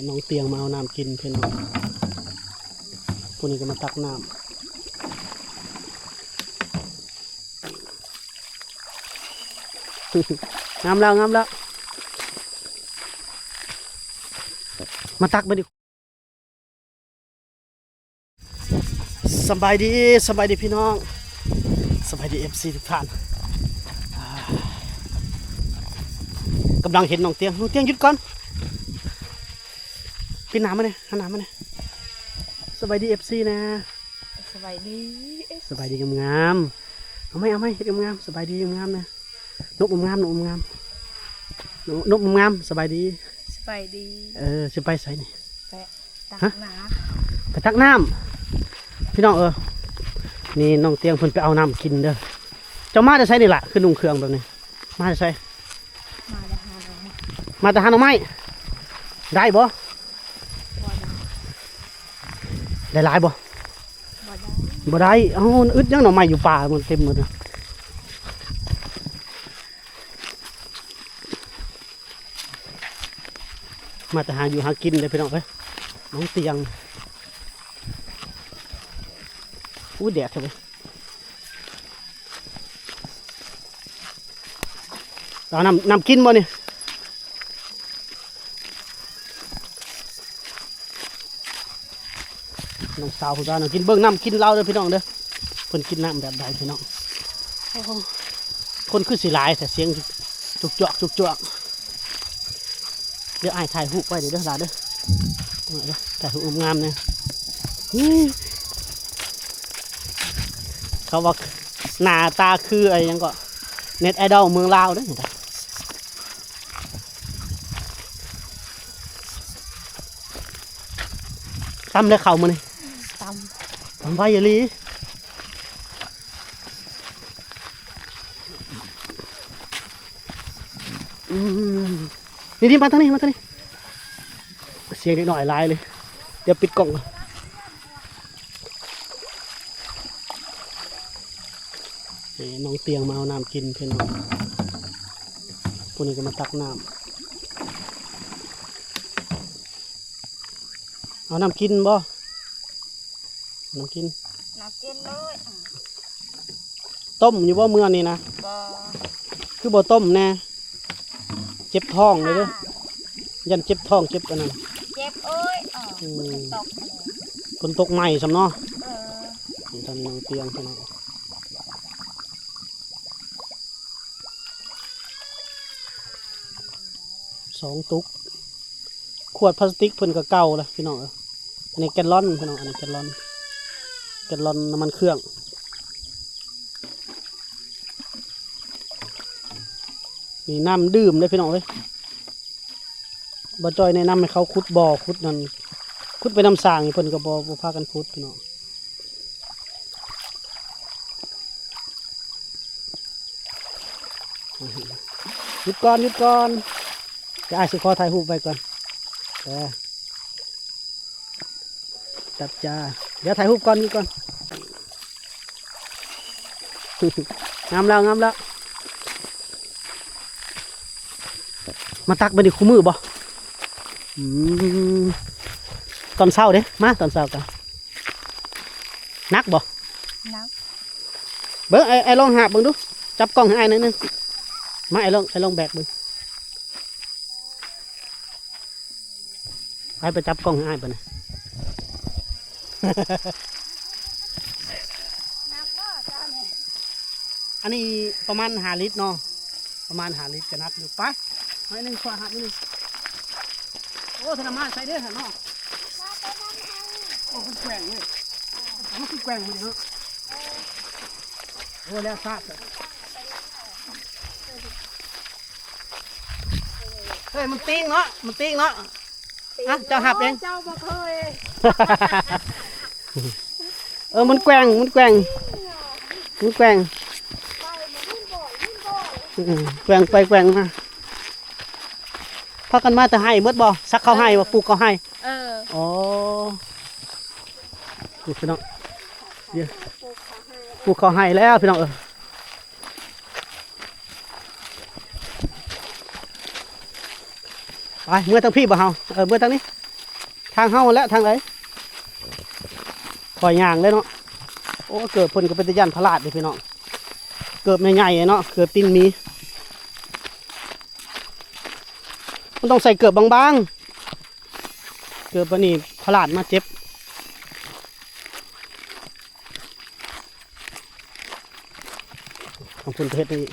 น้องเตียงมาเอาน้ำกินเพื่อนน้องพวกนี้ก็มาตักน้ำงามแล้วงามแล้วมาตักไปดิสบายดีสบายดีพี่น้องสบายดีFCทุกท่านกำลังเห็นน้องเตียงหยุดก่อนพี่น้ำมาเนี่ยหันน้ำมาเนี่ยสบายดี FC นะสบายดีสบายดีงามๆเอาไหมเห็ดงามๆสบายดีงามๆนะนกงามนกงามสบายดีสบายดีจะไปใส่นี่ไปตักน้ำไปตักน้ำพี่น้องนี่น้องเตียงเพิ่นไปเอาน้ำกินเด้อเจ้ามาจะใส่นี่ล่ะคือนุ่งเครื่องแบบนี้มาจะใส่มาแต่หาหน่อไม้ได้บ่ได้หลายบ่บ่ได้เอาอึดยังหน่อไม้อยู่ป่ามันเต็มหมดเลยมาแต่หาอยู่หากินเลยพี่น้องเอ้ยน้องเตียงอู้แดดเลยเรานำกินบ่เนี่ยน้องสาวผู้ตาน้องกินเบิ้งน้ำกินเหล้าเด้อพี่น้องเด้อเพิ่นกินน้ำแบบใดพี่น้องคนคือสิหลายแต่เสียงจุกจอกเดี๋ยวอ้ายถ่ายรูปไว้เดี๋ยวหลานเด้อถ่ายรูปงามเนี่ยเขาว่าหน้าตาคืออะไรยังก็เน็ตไอดอลเมืองลาวเด้อตำเลยเข่ามันนี่ตำไว้อย่าลีนี่มาทางนี้เสียงนิดหน่อยลายเลยเดี๋ยวปิดกล่องน้องเตียงมาเอาน้ำกินเพื่อนน้องพวกนี้ก็มาตักน้ำเอาน้ำกินบ่น้ำกินเลยต้มอยู่บ่เมื่อนี่นะคือบ่ต้มแน่เจ็บท้องเลยเด้อยันเจ็บท้องเจ็บกันนั่นเจ็บฝนตกใหม่สำเนาะทำน้องเตียงพี่น้อง2 ตุกขวดพลาสติกเพิ่นก็เก่าเลยพี่น้องอันนี้แกลลอนพี่น้องอันนี้แกลลอนน้ำมันเครื่องนี่น้ำดื่มเลยพี่น้องบ่จอยในน้ำให้เขาขุดบ่อขุดนั่นขุดไปน้ำสางเพิ่นก็บ่พากันขุดพี่น้องหยุดก่อนจะอ้ายสิขอถ่ายรูปไว้ก่อนจับจ้าเดี๋ยวถ่ายรูปก่อนนี่ก่อนงามแล้วมาตักไปดิคู่มือบ่ตอนเช้าเด้มาตอนเช้ากันนักบ่เบิ้งไอ้ลองหาบเบิ้งดูจับกล้องให้ไอ้หน่อยนึงมาไอ้ลองแบกเบิ้งไปจับกล้องให้ไอ้ไปนะอันนี้ประมาณ5 ลิตรเนาะประมาณ5 ลิตรจะนักอยู่ไปไอ้นึงขวาหักนึงโอ้ธนามาใส่เด้อเนาะโอ้คุณแกว่งเลยมันคือแกว่งมันเนาะโอ้แล้วซาดเฮ้ยมันติ้งเนาะอ่ะเจ้าหับเองเจ้าบ่เคยมันแกว่งแกว่งไปแกว่งมาพากันมาแต่ให้เมื่อบ่ซักเขาให้ว่าปลูกเขาให้อ๋อพี่น้องปลูกเขาให้แล้วพี่น้อง ไปเมื่อทางพี่บ่เฮาเมื่อทางนี้ทางเฮาและทางไหนปล่อยย่างเลยเนาะโอ้เกิดเพิ่นก็เป็นตะยันพลาดเลยพี่น้องเกิดใหญ่ๆเนาะเกิดตีนมีมันต้องใส่เกิดบางๆเกิดปานนี้พลาดมาเจ็บของเพิ่นเพชรนี่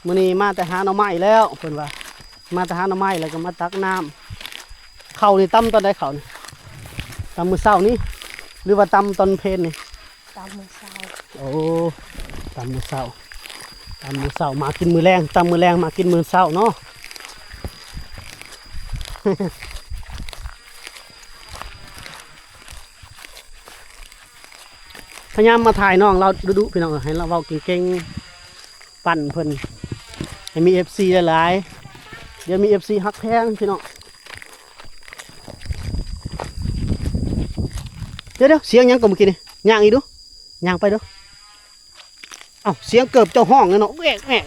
มื้อนี้มาแต่หาหน่อไม้แล้วเพิ่นว่ามาแต่หาหน่อไม้แล้วก็มาตักน้ำข้าวนี่ตำตอนใดข้าวนี่ตำมื้อเช้านี้หรือว่าตำตอนเพลนนี่ ตามมือเช้า โอ้ตำมื้อเช้าตำมื้อเช้ามากินมื้อแรงตำมื้อแรงมากินมื้อเช้าเนาะ พยายามมาถ่ายน้องเราดุๆพี่น้องให้เราเว้าเก่งๆปั่นเพิ่นให้มี FC หลายๆเดี๋ยวมี FC ฮักแพงพี่น้องเดี๋ยวเสียงหยังก็เมื่อกี้นี่ย่างอีกดูย่างไปดูเอ้าเสียงเกือบเจ้าห้องเลยเนาะแอ๊กแอ๊ก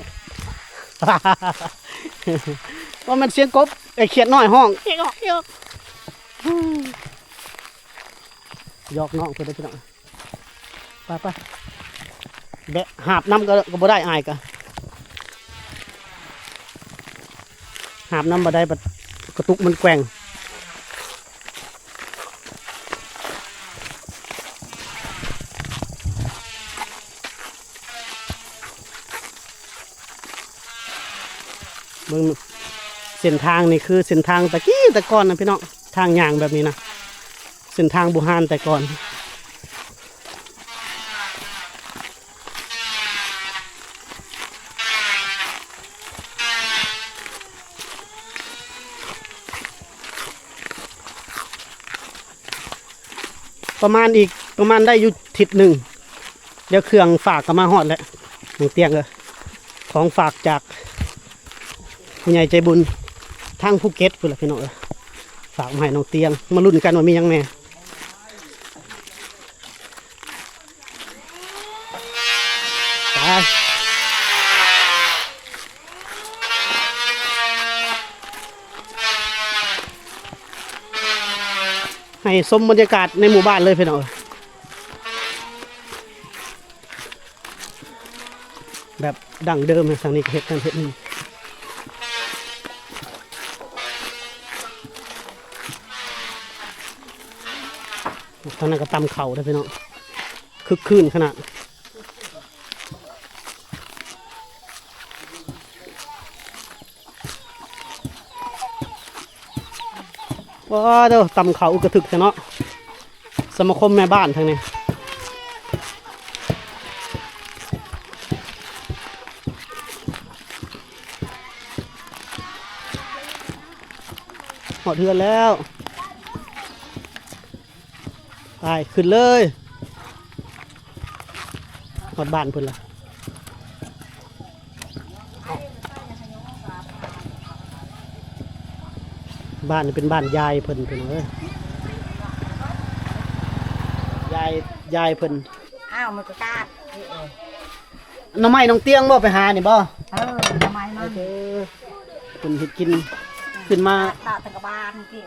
ว่ามันเสียงกบไอ้เขียดน้อยห้องเอ๊กออกเอ๊กออกยอกน้องเพิ่นได้พี่น้องไปแบะหาบน้ำก็บ่ได้อายกะหาบน้ำบ่ได้บัดกระตุกมันแกว่งเบิ่งเส้นทางนี่คือเส้นทางตะกี้แต่ก่อนนะพี่น้องทางย่างแบบนี้นะเส้นทางบุหานแต่ก่อนประมาณได้อยู่ทิศหนึ่งเดี๋ยวเครื่องฝากก็มาฮอดแล้วหนึ่งเตียงเลยของฝากจากผู้ใหญ่ใจบุญทางภูเก็ตพุ่นล่ะพี่น้องฝากมาให้น้องเตียงมาลุ้นกันว่ามีหยังแน่ไปให้ชมบรรยากาศในหมู่บ้านเลยพี่น้องแบบดั้งเดิมทางนี้เฮ็ดกันเฮ็ดนี่ตอนนั้นก็ตำเข่าได้พี่น้องคึกคืนขนาดว้าเด้อตำเข่าอุกระถึกเนาะสมาคมแม่บ้านทางนี้หมดเทือนแล้วไปขึ้นเลยหมดบ้านเพิ่นละบ้านนี่เป็นบ้านยายเพิ่นเพิ่นเอ้ยยายเพิ่น อ้าวมันก็กาด น้องไม้น้องเตียงบ่ไปหานี่บ่ ทำไมมัน เพิ่นเฮ็ดกินขึ้นมา ตาตะกบาลที่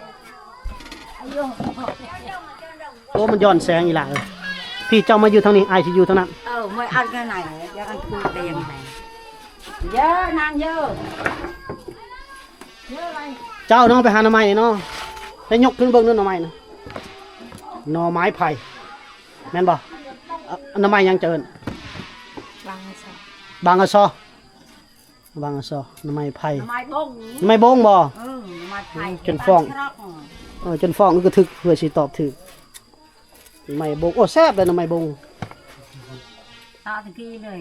อายุ โอ้มันย้อนแสงอีหล่ะเอ้ยพี่เจ้ามาอยู่ทางนี้อ้ายสิอยู่ทางนั้น ไม่เอาแค่ไหนยังอันคือเตียงไหนเยอะนางเยอะเยอะอะไร เจ้าน้องไปหาหน่อไม้นี่เนาะไปยกขึ้นเบิ่งนู่นหน่อไม้นะหน่อไม้ไผ่แม่นบ่หน่อไม้ยังเจิญ บางสัก บางอะซอบางอะซอหน่อไม้ไผ่ ทำไมบง หน่อไม้บงบ่ ทำไมไผ่ จนฟ้อง จนฟ้องก็ถึกเพื่อสิตอบถึกหน่อไม้บงโอ้แซ่บเลยหน่อไม้บง ตาตะกี้เลย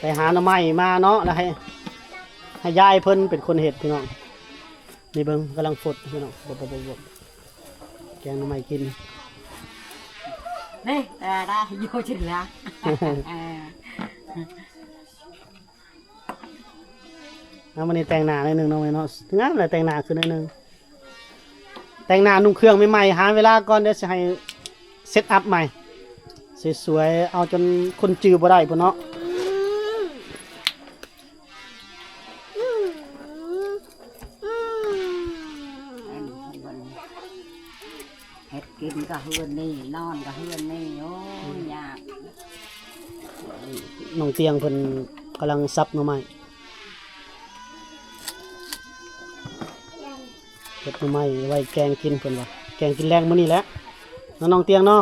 ไปหาหน่อไม้มาเนาะแล้วให้ยายเพิ่นเป็นคนเฮ็ดพี่น้องนี่เบิ่งกำลังฟดพี่น้องบแกงหน่อไม้กิน นี่ได้โยชินแล้ว เอาวันนี้แต่งหน้าหน่อยหนึงเนาะเนาะงามเลยแต่งหน้าขึ้นหน่อยหนึง แต่งหน้านุ่งเครื่องใหม่ๆหาเวลาก่อนเดี๋ยวจะให้เซตอัพใหม่สวยๆเอาจนคนจือบ่ได้พุ่นเนาะเฮ็ดกินก็เฮือนนี่นอนก็เฮือนนี่โอ้ยยาก น้องเตียงเพิ่นกำลังซับหน่อไม้เฮ็ดหน่อไม้ไว้แกงกินเพิ่นว่าแกงกินแรงมื้อนี้แหละเนาะน้องเตียงเนาะ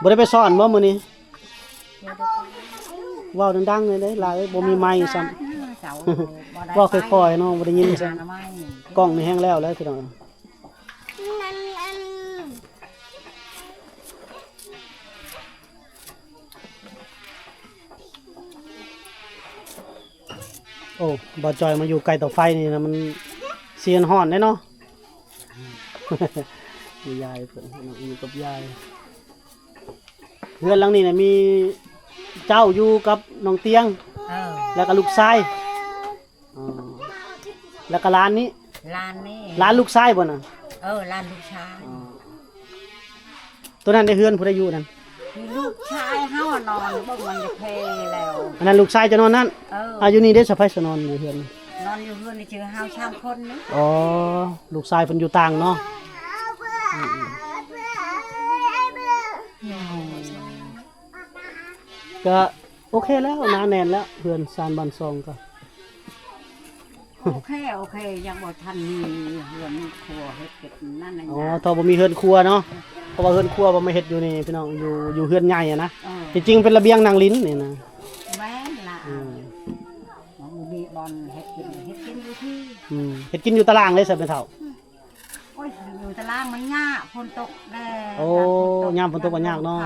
บ่ได้ไปสอนบ่มื้อนี้เว้าดังๆเลยเด้ล่ะเอ้ยบ่มีไมค์ซ้ำเว้าค่อยๆเนาะบ่ได้ยินซ้ำกล้องนี่แห้งแล้วพี่น้องโอ้บ่จอยมาอยู่ใกล้เตาไฟนี่นะมันเสียนฮ้อนเด้เนาะ มียายเพิ่นอยู่กับยายเรือนหลังนี้น่ะมีเจ้าอยู่กับน้องเตียงแล้วก็ลูกชายแล้วก็หลานนี้ ลานนี่ หลานลูกชายบ่น่ะ ลานลูกชาย ตัวนั้นได้เฮือนผู้ใดอยู่นั่น ลูกชายเฮานอนเบิ่งมันจะเพลแล้ว อันนั้นลูกชายจะนอนนั่นอยู่นี่ได้สะไผสนอนอยู่เฮือน นอนอยู่เฮือนนี่ชื่อเฮาชามคนนี่ อ๋อลูกชายเพิ่นอยู่ต่างเนาะก็โอเคแล้วหนาแน่นแล้วเฮือนซานบ้านซองก็ โอเคยังบ่ทันมีเฮือนมีครัวเฮ็ดเก็บนั่นน่ะ อ๋อถ้าบ่มีเฮือนครัวเนาะเพราะว่าเฮือนครัวบ่มาเฮ็ดอยู่นี่พี่น้องอยู่เฮือนใหญ่อะนะจริงๆเป็นระเบียงนางลิ้นนี่นะ แม่นล่ะมันมีบอลเฮ็ดกินอยู่ที่ เฮ็ดกินอยู่ตารางเลยใช่ไหมเฒ่า โอ้ยอยู่ตารางมันยากฝนตกแน่ โอ้ยามฝนตกก็ยากเนาะ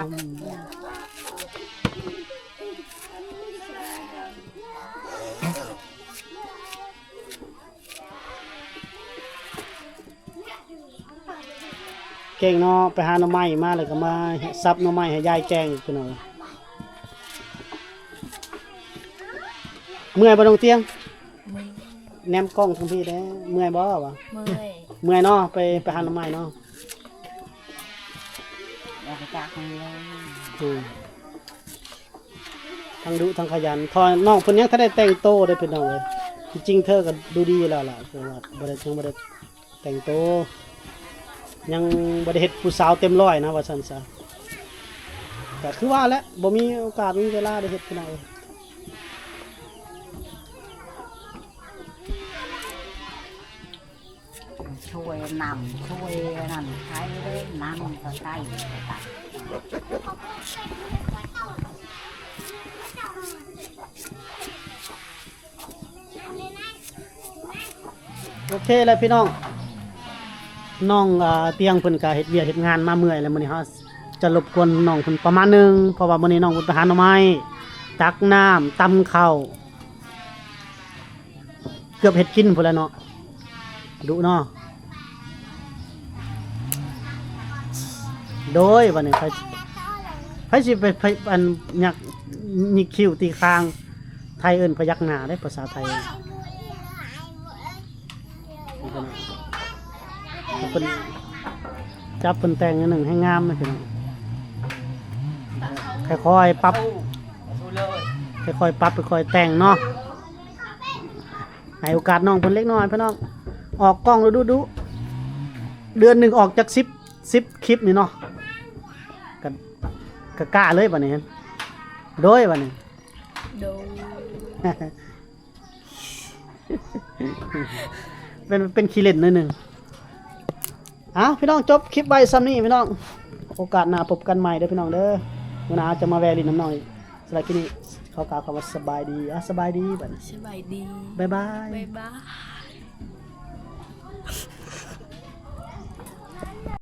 เก่งเนาะไปหาหน่อไม้มาแล้วก็มาซับหน่อไม้ให้ยายแกงพี่น้องเมื่อยบ่น้องเตียงแนมกล้องทั้งพี่เด้เมื่อยบ่วะเมื่อยเนาะไปหาหน่อไม้เนาะ อยากไปจากมันเลย ทั้งดุทั้งขยันทอน้องเพิ่นยังถ้าได้แต่งโตได้พี่น้องเลยจริงๆเธอก็ดูดีแล้วล่ะเพราะว่าบ่ได้แต่งโตยังบ่ได้เฮ็ดผู้สาวเต็มร้อยนะว่าซั่นซะก็คือว่าแหละบ่มีโอกาสมีเวลาได้เฮ็ดพี่น้องช่วยนำช่วยนั่นใช้เลยนำก็ใช้โอเคแล้วพี่น้องเตียงเพิ่นก็เฮ็ดเวียกเฮ็ดงานมาเมื่อยแล้วมื้อนี้เฮาจะรบกวนน้องเพิ่นประมาณนึงเพราะว่ามื้อนี้น้องเพิ่นไปหาหน่อไม้ตักน้ำตำข้าวเกือบเฮ็ดกินพุ่นแล้วเนาะดุเนาะโดยวันนี้ไปสิไปอันยักยิกคิ้วตีคางไทยเอิ้นพยักหน้าได้ภาษาไทยเพิ่นจับเพิ่นแต่งอันหนึ่งให้งามนะพี่น้องค่อยๆปรับค่อยๆปรับค่อยๆแต่งเนาะให้โอกาสน้องเพิ่นเล็กน้อยพี่น้องออกกล้องดูเดือนหนึ่งออกจาก10คลิปนี่เนาะก็กล้าเลยบัดนี้โดยบัดนี้เป็นขี้เล่นหน่อยหนึงพี่น้องจบคลิปไว้ซ้ำนี้พี่น้องโอกาสหน้าพบกันใหม่เด้อพี่น้องเด้อวันหน้าจะมาแวะลินน้ำน้อยสำหรับคลิปนี้เขากล่าวคำว่าสบายดีสบายดีบัดนี้ สบายดี บ๊ายบาย บ๊ายบาย